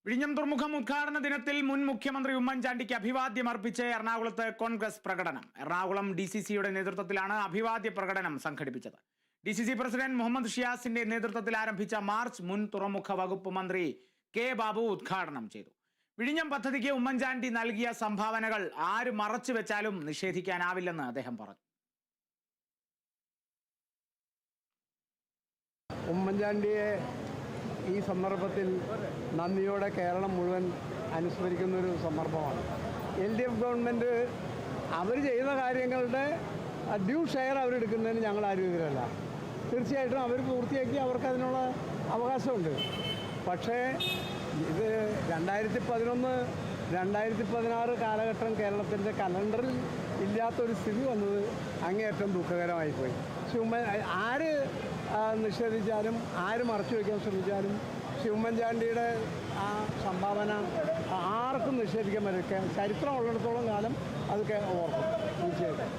വിഴിഞ്ഞം തുറമുഖം ഉദ്ഘാടന ദിനത്തിൽ മുൻ മുഖ്യമന്ത്രി ഉമ്മൻചാണ്ടിക്ക് അഭിവാദ്യം അർപ്പിച്ച് എറണാകുളത്ത് കോൺഗ്രസ് പ്രകടനം. എറണാകുളം DCCയുടെ നേതൃത്വത്തിലാണ് അഭിവാദ്യ പ്രകടനം സംഘടിപ്പിച്ചത്. DCC പ്രസിഡന്റ് മുഹമ്മദ് ഷിയാസിന്റെ നേതൃത്വത്തിൽ ആരംഭിച്ച മാർച്ച് മുൻ തുറമുഖ വകുപ്പ് മന്ത്രി കെ ബാബു ഉദ്ഘാടനം ചെയ്തു. വിഴിഞ്ഞം പദ്ധതിക്ക് ഉമ്മൻചാണ്ടി നൽകിയ സംഭാവനകൾ ആര് മറച്ചു വെച്ചാലും നിഷേധിക്കാനാവില്ലെന്ന് അദ്ദേഹം പറഞ്ഞു. ഉമ്മൻചാണ്ടിയെ ഈ സന്ദർഭത്തിൽ നന്ദിയോടെ കേരളം മുഴുവൻ അനുസ്മരിക്കുന്നൊരു സന്ദർഭമാണ്. LDF ഗവൺമെൻറ് അവർ ചെയ്യുന്ന കാര്യങ്ങളുടെ ഡ്യൂ ഷെയർ അവരെടുക്കുന്നതിന് ഞങ്ങൾ ആരും എതിരല്ല. തീർച്ചയായിട്ടും അവർ പൂർത്തിയാക്കി അവർക്കതിനുള്ള അവകാശമുണ്ട്. പക്ഷേ ഇത് 2011, 2016 കാലഘട്ടം കേരളത്തിൻ്റെ കലണ്ടറിൽ ഇല്ലാത്തൊരു സ്ഥിതി വന്നത് അങ്ങേയറ്റം ദുഃഖകരമായിപ്പോയി. ആര് നിഷേധിച്ചാലും ആര് മറച്ചു വയ്ക്കാൻ ശ്രമിച്ചാലും ഉമ്മൻചാണ്ടിയുടെ ആ സംഭാവന ആർക്കും നിഷേധിക്കാൻ പറ്റില്ല. ചരിത്രം ഉള്ളിടത്തോളം കാലം അതൊക്കെ ഓർക്കും തീർച്ചയായിട്ടും.